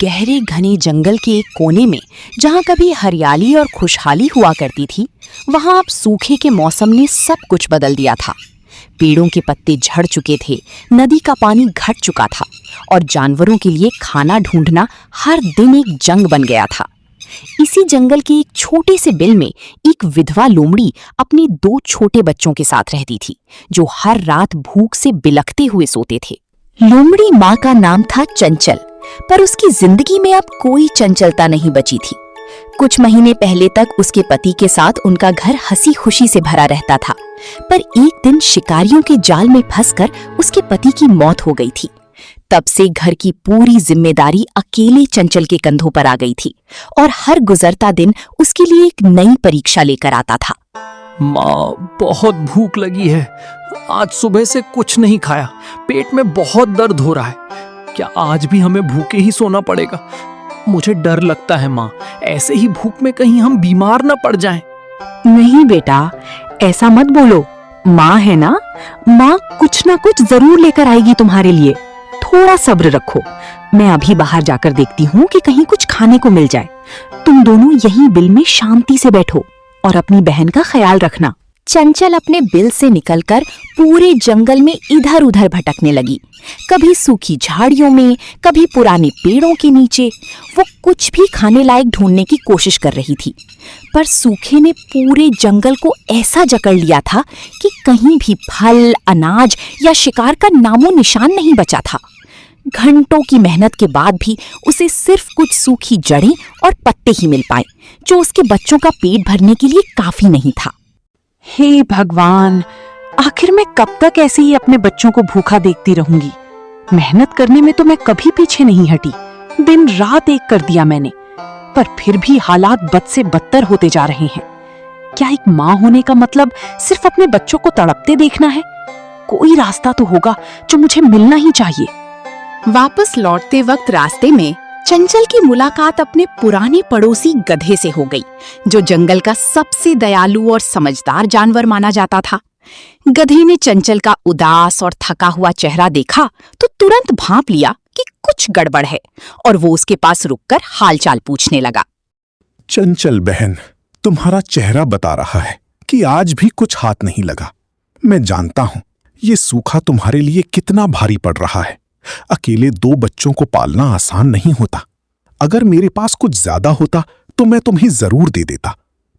गहरे घने जंगल के एक कोने में, जहां कभी हरियाली और खुशहाली हुआ करती थी, वहां अब सूखे के मौसम ने सब कुछ बदल दिया था। पेड़ों के पत्ते झड़ चुके थे, नदी का पानी घट चुका था और जानवरों के लिए खाना ढूंढना हर दिन एक जंग बन गया था। इसी जंगल के एक छोटे से बिल में एक विधवा लोमड़ी अपने 2 छोटे बच्चों के साथ रहती थी, जो हर रात भूख से बिलखते हुए सोते थे। लोमड़ी माँ का नाम था चंचल, पर उसकी जिंदगी में अब कोई चंचलता नहीं बची थी। कुछ महीने पहले तक उसके पति के साथ उनका घर हंसी खुशी से भरा रहता था, पर एक दिन शिकारियों के जाल में फंसकर उसके पति की मौत हो गई थी। तब से घर की पूरी जिम्मेदारी अकेले चंचल के कंधों पर आ गई थी और हर गुजरता दिन उसके लिए एक नई परीक्षा लेकर आता था। माँ, बहुत भूख लगी है। आज सुबह से कुछ नहीं खाया, पेट में बहुत दर्द हो रहा है। क्या आज भी हमें भूखे ही सोना पड़ेगा? मुझे डर लगता है माँ, ऐसे ही भूख में कहीं हम बीमार न पड़ जाएं। नहीं बेटा, ऐसा मत बोलो। माँ है ना, माँ कुछ ना कुछ जरूर लेकर आएगी तुम्हारे लिए। थोड़ा सब्र रखो, मैं अभी बाहर जाकर देखती हूँ कि कहीं कुछ खाने को मिल जाए। तुम दोनों यहीं बिल में शांति से बैठो और अपनी बहन का ख्याल रखना। चंचल अपने बिल से निकलकर पूरे जंगल में इधर उधर भटकने लगी। कभी सूखी झाड़ियों में, कभी पुराने पेड़ों के नीचे। वो कुछ भी खाने लायक ढूंढने की कोशिश कर रही थी, पर सूखे ने पूरे जंगल को ऐसा जकड़ लिया था कि कहीं भी फल, अनाज या शिकार का नामो निशान नहीं बचा था। घंटों की मेहनत के बाद भी उसे सिर्फ कुछ सूखी जड़ें और पत्ते ही मिल पाए, जो उसके बच्चों का पेट भरने के लिए काफी नहीं था। हे भगवान, आखिर मैं कब तक ऐसे ही अपने बच्चों को भूखा देखती रहूंगी? मेहनत करने में तो मैं कभी पीछे नहीं हटी, दिन रात एक कर दिया मैंने, पर फिर भी हालात बद से बदतर होते जा रहे हैं। क्या एक माँ होने का मतलब सिर्फ अपने बच्चों को तड़पते देखना है? कोई रास्ता तो होगा जो मुझे मिलना ही चाहिए। वापस लौटते वक्त रास्ते में चंचल की मुलाकात अपने पुराने पड़ोसी गधे से हो गई, जो जंगल का सबसे दयालु और समझदार जानवर माना जाता था। गधे ने चंचल का उदास और थका हुआ चेहरा देखा तो तुरंत भांप लिया कि कुछ गड़बड़ है और वो उसके पास रुककर हालचाल पूछने लगा। चंचल बहन, तुम्हारा चेहरा बता रहा है कि आज भी कुछ हाथ नहीं लगा। मैं जानता हूं ये सूखा तुम्हारे लिए कितना भारी पड़ रहा है। अकेले 2 बच्चों को पालना आसान नहीं होता। अगर मेरे पास कुछ ज्यादा होता तो मैं तुम्हें जरूर दे देता,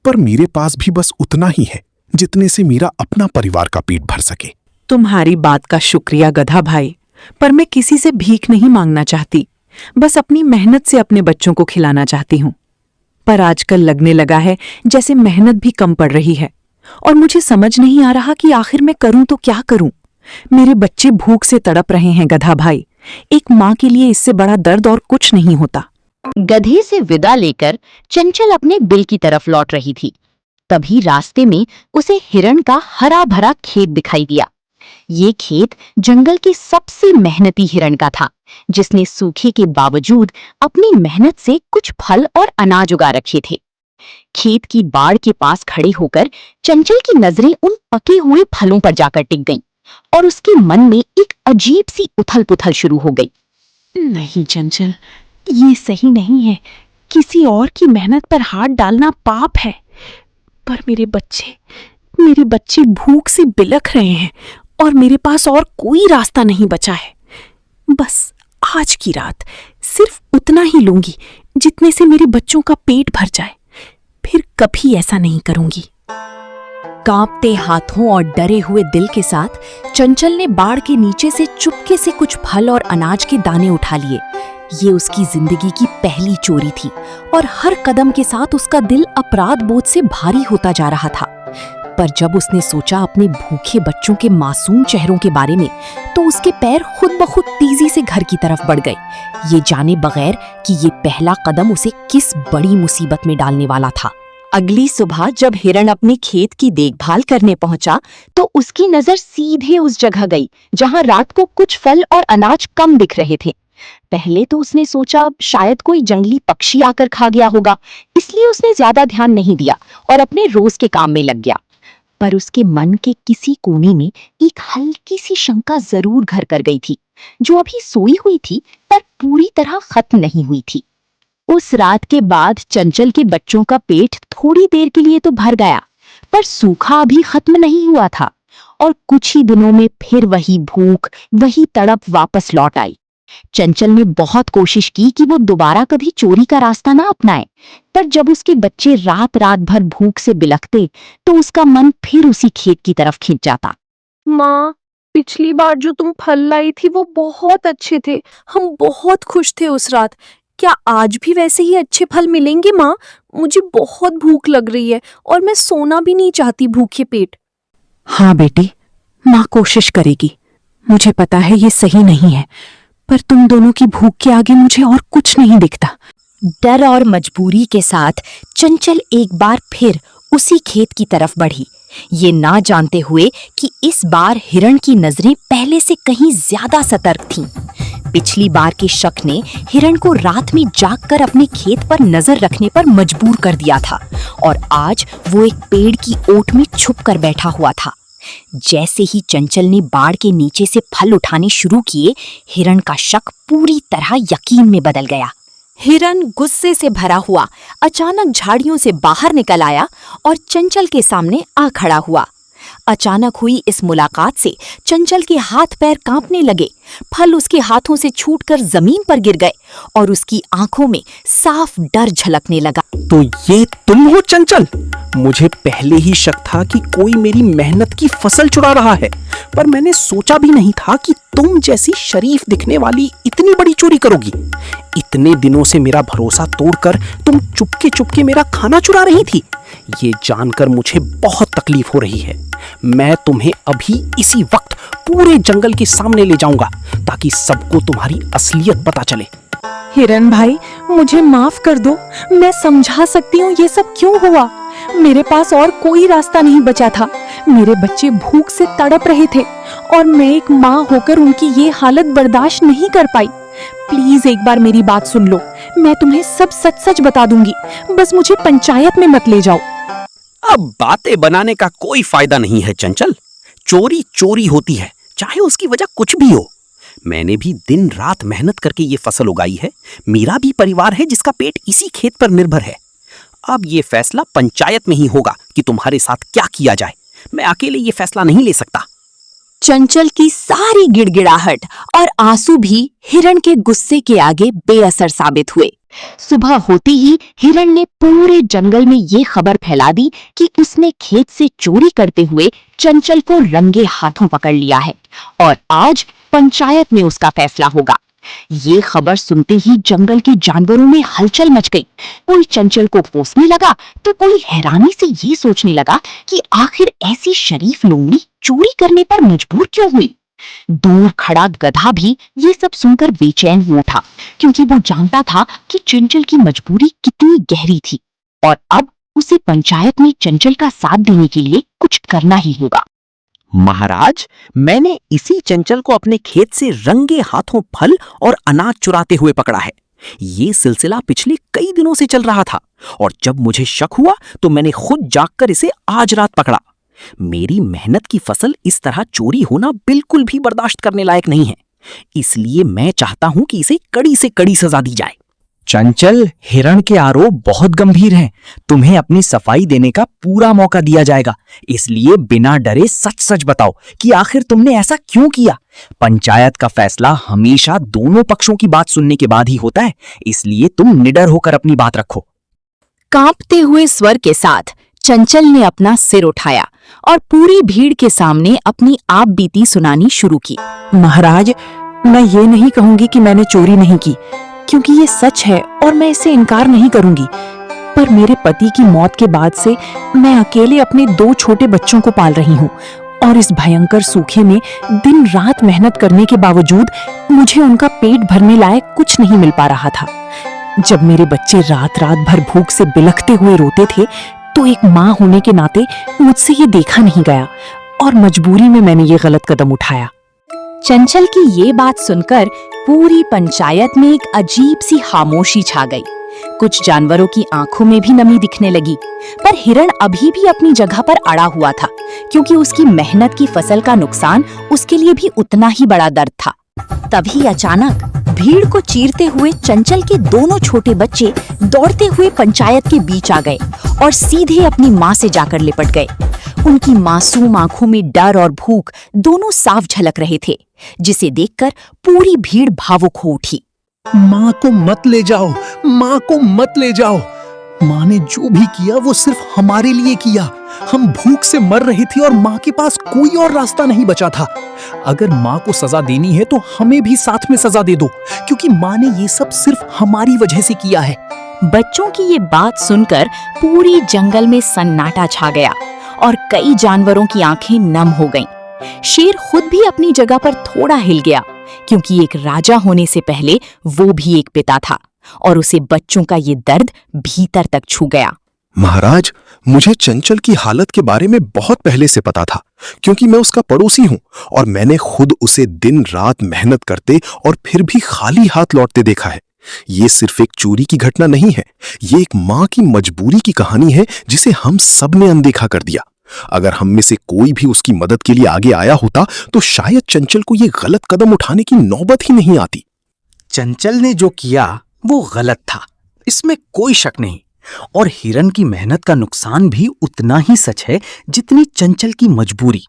पर मेरे पास भी बस उतना ही है जितने से मेरा अपना परिवार का पेट भर सके। तुम्हारी बात का शुक्रिया गधा भाई, पर मैं किसी से भीख नहीं मांगना चाहती, बस अपनी मेहनत से अपने बच्चों को खिलाना चाहती हूँ। पर आजकल लगने लगा है जैसे मेहनत भी कम पड़ रही है और मुझे समझ नहीं आ रहा कि आखिर मैं करूं तो क्या करूं। मेरे बच्चे भूख से तड़प रहे हैं गधा भाई। एक माँ के लिए इससे बड़ा दर्द और कुछ नहीं होता। गधे से विदा लेकर चंचल अपने बिल की तरफ लौट रही थी। तभी रास्ते में उसे हिरण का हरा भरा खेत दिखाई दिया। ये खेत जंगल के सबसे मेहनती हिरण का था, जिसने सूखे के बावजूद अपनी मेहनत से कुछ फल और अनाज उगा रखे थे। खेत की बाड़ के पास खड़े होकर चंचल की नजरें उन पके हुए फलों पर जाकर टिक गईं और उसके मन में एक अजीब सी उथल पुथल शुरू हो गई। नहीं चंचल, ये सही नहीं है। किसी और की मेहनत पर हाथ डालना पाप है। पर मेरे बच्चे भूख से बिलख रहे हैं और मेरे पास और कोई रास्ता नहीं बचा है। बस आज की रात सिर्फ उतना ही लूंगी जितने से मेरे बच्चों का पेट भर जाए। फिर कभी ऐसा नहीं करूंगी। कांपते हाथों और डरे हुए दिल के साथ चंचल ने बाड़ के नीचे से चुपके से कुछ फल और अनाज के दाने उठा लिए। ये उसकी जिंदगी की पहली चोरी थी और हर कदम के साथ उसका दिल अपराध बोध से भारी होता जा रहा था। पर जब उसने सोचा अपने भूखे बच्चों के मासूम चेहरों के बारे में, तो उसके पैर खुद ब खुद तेजी से घर की तरफ बढ़ गए, ये जाने बगैर कि ये पहला कदम उसे किस बड़ी मुसीबत में डालने वाला था। अगली सुबह जब हिरण अपने खेत की देखभाल करने पहुंचा, तो उसकी नजर सीधे उस जगह गई जहां रात को कुछ फल और अनाज कम दिख रहे थे। पहले तो उसने सोचा शायद कोई जंगली पक्षी आकर खा गया होगा, इसलिए उसने ज्यादा ध्यान नहीं दिया और अपने रोज के काम में लग गया। पर उसके मन के किसी कोने में एक हल्की सी शंका जरूर घर कर गई थी। जो अभी सोई हुई थी पर पूरी तरह खत्म नहीं हुई थी। उस रात के बाद चंचल के बच्चों का पेट थोड़ी देर के लिए तो भर गया, पर सूखा अभी खत्म नहीं हुआ था और कुछ ही दिनों में फिर वही भूख, वही तड़प वापस लौट आई। चंचल ने बहुत कोशिश की कि वो दोबारा कभी चोरी का रास्ता ना अपनाए, पर जब उसके बच्चे रात रात भर भूख से बिलखते तो उसका मन फिर उसी खेत की तरफ खिंच जाता। माँ, पिछली बार जो तुम फल लाई थी वो बहुत अच्छे थे। हम बहुत खुश थे उस रात। क्या आज भी वैसे ही अच्छे फल मिलेंगे माँ? मुझे बहुत भूख लग रही है और मैं सोना भी नहीं चाहती भूखे पेट। हाँ बेटी, माँ कोशिश करेगी। मुझे पता है ये सही नहीं है, पर तुम दोनों की भूख के आगे मुझे और कुछ नहीं दिखता। डर और मजबूरी के साथ चंचल एक बार फिर उसी खेत की तरफ बढ़ी, ये ना जानते हुए कि इस बार हिरण की नजरें पहले से कहीं ज्यादा सतर्क थीं। पिछली बार के शक ने हिरण को रात में जागकर अपने खेत पर नजर रखने पर मजबूर कर दिया था और आज वो एक पेड़ की ओट में छुप कर बैठा हुआ था। जैसे ही चंचल ने बाड़ के नीचे से फल उठाने शुरू किए, हिरण का शक पूरी तरह यकीन में बदल गया। हिरण गुस्से से भरा हुआ अचानक झाड़ियों से बाहर निकल आया और चंचल के सामने आ खड़ा हुआ। अचानक हुई इस मुलाकात से चंचल के हाथ पैर कांपने लगे। फल उसके हाथों से छूटकर जमीन पर गिर गए और उसकी आंखों में साफ डर झलकने लगा। तो ये तुम हो चंचल? मुझे पहले ही शक था कि कोई मेरी मेहनत की फसल चुरा रहा है, पर मैंने सोचा भी नहीं था कि तुम जैसी शरीफ दिखने वाली इतनी बड़ी चोरी करोगी। इतने दिनों से मेरा भरोसा तोड़कर तुम चुपके चुपके मेरा खाना चुरा रही थी। ये जानकर मुझे बहुत तकलीफ हो रही है। मैं तुम्हें अभी इसी वक्त पूरे जंगल के सामने ले जाऊंगा ताकि सबको तुम्हारी असलियत पता चले। हिरण भाई, मुझे माफ कर दो। मैं समझा सकती हूँ ये सब क्यों हुआ। मेरे पास और कोई रास्ता नहीं बचा था। मेरे बच्चे भूख से तड़प रहे थे और मैं एक माँ होकर उनकी ये हालत बर्दाश्त नहीं कर पाई। प्लीज एक बार मेरी बात सुन लो। मैं तुम्हें सब सच सच बता दूंगी। बस मुझे पंचायत में मत ले जाओ। अब बातें बनाने का कोई फायदा नहीं है चंचल। चोरी चोरी होती है, चाहे उसकी वजह कुछ भी हो। मैंने भी दिन रात मेहनत करके ये फसल उगाई है। मेरा भी परिवार है जिसका पेट इसी खेत पर निर्भर है। अब ये फैसला पंचायत में ही होगा कि तुम्हारे साथ क्या किया जाए। मैं अकेले ये फैसला नहीं ले सकता। चंचल की सारी गिड़गिड़ाहट और आंसू भी हिरण के गुस्से के आगे बेअसर साबित हुए। सुबह होते ही हिरण ने पूरे जंगल में ये खबर फैला दी कि उसने खेत से चोरी करते हुए चंचल को रंगे हाथों पकड़ लिया है और आज पंचायत में उसका फैसला होगा। ये खबर सुनते ही जंगल के जानवरों में हलचल मच गई। कोई चंचल को कोसने लगा तो कोई हैरानी से ये सोचने लगा कि आखिर ऐसी शरीफ लोमड़ी चोरी करने पर मजबूर क्यों हुई। दूर खड़ा गधा भी ये सब सुनकर बेचैन हुआ था, क्योंकि वो जानता था कि चंचल की मजबूरी कितनी गहरी थी और अब उसे पंचायत में चंचल का साथ देने के लिए कुछ करना ही होगा। महाराज, मैंने इसी चंचल को अपने खेत से रंगे हाथों फल और अनाज चुराते हुए पकड़ा है। ये सिलसिला पिछले कई दिनों से चल रहा था और जब मुझे शक हुआ तो मैंने खुद जागकर इसे आज रात पकड़ा। मेरी मेहनत की फसल इस तरह चोरी होना बिल्कुल भी बर्दाश्त करने लायक नहीं है। इसलिए मैं चाहता हूं कि इसे कड़ी से कड़ी सजा दी जाए। चंचल, हिरण के आरोप बहुत गंभीर हैं। तुम्हें अपनी सफाई देने का पूरा मौका दिया जाएगा, इसलिए बिना डरे सच सच बताओ कि आखिर तुमने ऐसा क्यों किया। पंचायत का फैसला हमेशा दोनों पक्षों की बात सुनने के बाद ही होता है, इसलिए तुम निडर होकर अपनी बात रखो। कांपते हुए स्वर के साथ चंचल ने अपना सिर उठाया और पूरी भीड़ के सामने अपनी आप बीती सुनानी शुरू की। महाराज, मैं ये नहीं कहूंगी कि मैंने चोरी नहीं की, क्योंकि ये सच है और मैं इसे इनकार नहीं करूंगी। पर मेरे पति की मौत के बाद से मैं अकेले अपने 2 छोटे बच्चों को पाल रही हूँ और इस भयंकर सूखे में दिन रात मेहनत करने के बावजूद मुझे उनका पेट भरने लायक कुछ नहीं मिल पा रहा था। जब मेरे बच्चे रात रात भर भूख से बिलखते हुए रोते थे तो एक माँ होने के नाते मुझसे ये देखा नहीं गया और मजबूरी में मैंने ये गलत कदम उठाया। चंचल की ये बात सुनकर पूरी पंचायत में एक अजीब सी खामोशी छा गई। कुछ जानवरों की आंखों में भी नमी दिखने लगी, पर हिरण अभी भी अपनी जगह पर अड़ा हुआ था, क्योंकि उसकी मेहनत की फसल का नुकसान उसके लिए भी उतना ही बड़ा दर्द था। तभी अचानक भीड़ को चीरते हुए चंचल के दोनों छोटे बच्चे दौड़ते हुए पंचायत के बीच आ गए और सीधे अपनी माँ से जाकर लिपट गए। उनकी मासूम आंखों में डर और भूख दोनों साफ झलक रहे थे, जिसे देखकर पूरी भीड़ भावुक हो उठी। माँ को मत ले जाओ, माँ को मत ले जाओ। माँ ने जो भी किया वो सिर्फ हमारे लिए किया। हम भूख से मर रहे थे और माँ के पास कोई और रास्ता नहीं बचा था। अगर माँ को सजा देनी है तो हमें भी साथ में सजा दे दो, क्योंकि माँ ने ये सब सिर्फ हमारी वजह से किया है। बच्चों की ये बात सुनकर पूरी जंगल में सन्नाटा छा गया और कई जानवरों की आंखें नम हो गईं। शेर खुद भी अपनी जगह पर थोड़ा हिल गया, क्योंकि एक राजा होने से पहले वो भी एक पिता था और उसे बच्चों का ये दर्द भीतर तक छू गया। महाराज, मुझे चंचल की हालत के बारे में बहुत पहले से पता था, क्योंकि मैं उसका पड़ोसी हूं और मैंने खुद उसे दिन रात मेहनत करते और फिर भी खाली हाथ लौटते देखा है। ये सिर्फ एक चोरी की घटना नहीं है, ये एक माँ की मजबूरी की कहानी है जिसे हम सब ने अनदेखा कर दिया। अगर हम में से कोई भी उसकी मदद के लिए आगे आया होता तो शायद चंचल को ये गलत कदम उठाने की नौबत ही नहीं आती। चंचल ने जो किया वो गलत था, इसमें कोई शक नहीं। और हिरन की मेहनत का नुकसान भी उतना ही सच है जितनी चंचल की मजबूरी।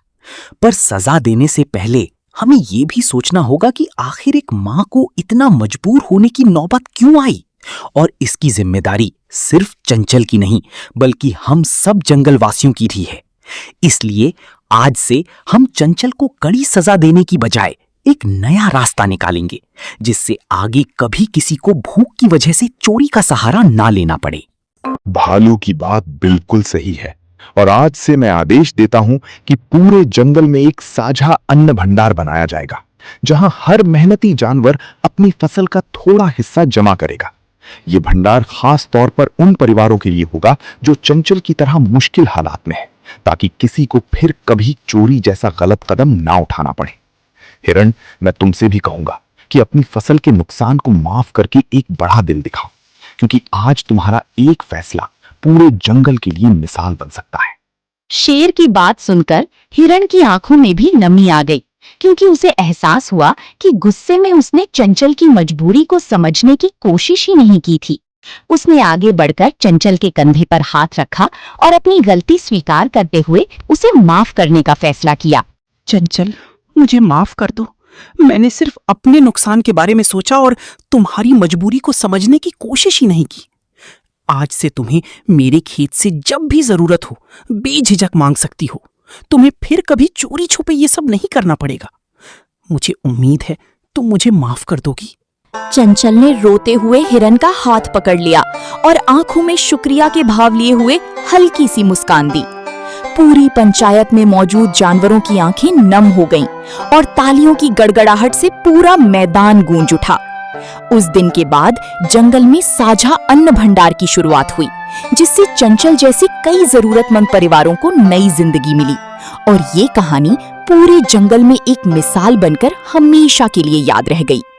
पर सजा देने से पहले हमें ये भी सोचना होगा कि आखिर एक माँ को इतना मजबूर होने की नौबत क्यों आई, और इसकी जिम्मेदारी सिर्फ चंचल की नहीं बल्कि हम सब जंगलवासियों की भी है। इसलिए आज से हम चंचल को कड़ी सजा देने की बजाय एक नया रास्ता निकालेंगे, जिससे आगे कभी किसी को भूख की वजह से चोरी का सहारा ना लेना पड़े। भालू की बात बिल्कुल सही है, और आज से मैं आदेश देता हूं कि पूरे जंगल में एक साझा अन्न भंडार बनाया जाएगा, जहां हर मेहनती जानवर अपनी फसल का थोड़ा हिस्सा जमा करेगा। ये भंडार खास तौर पर उन परिवारों के लिए होगा जो चंचल की तरह मुश्किल हालात में है, ताकि किसी को फिर कभी चोरी जैसा गलत कदम ना उठाना पड़े। हिरण, मैं तुमसे भी कहूंगा कि अपनी फसल के नुकसान को माफ करके एक बड़ा दिल दिखाओ, क्योंकि आज तुम्हारा एक फैसला पूरे जंगल के लिए मिसाल बन सकता है। शेर की बात सुनकर हिरण की आंखों में भी नमी आ गई, क्योंकि उसे एहसास हुआ कि गुस्से में उसने चंचल की मजबूरी को समझने की कोशिश ही नहीं की थी। उसने आगे बढ़कर चंचल के कंधे पर हाथ रखा और अपनी गलती स्वीकार करते हुए उसे माफ करने का फैसला किया। चंचल, मुझे माफ कर दो। मैंने सिर्फ अपने नुकसान के बारे में सोचा और तुम्हारी मजबूरी को समझने की कोशिश ही नहीं की। आज से तुम्हें मेरे खेत से जब भी जरूरत हो बेझिझक मांग सकती हो। तुम्हें फिर कभी चोरी छुपे ये सब नहीं करना पड़ेगा। मुझे उम्मीद है तुम मुझे माफ कर दोगी। चंचल ने रोते हुए हिरन का हाथ पकड़ लिया और आंखों में शुक्रिया के भाव लिए हुए हल्की सी मुस्कान दी। पूरी पंचायत में मौजूद जानवरों की आंखें नम हो गईं और तालियों की गड़गड़ाहट से पूरा मैदान गूंज उठा। उस दिन के बाद जंगल में साझा अन्न भंडार की शुरुआत हुई, जिससे चंचल जैसे कई जरूरतमंद परिवारों को नई जिंदगी मिली। और ये कहानी पूरे जंगल में एक मिसाल बनकर हमेशा के लिए याद रह गई।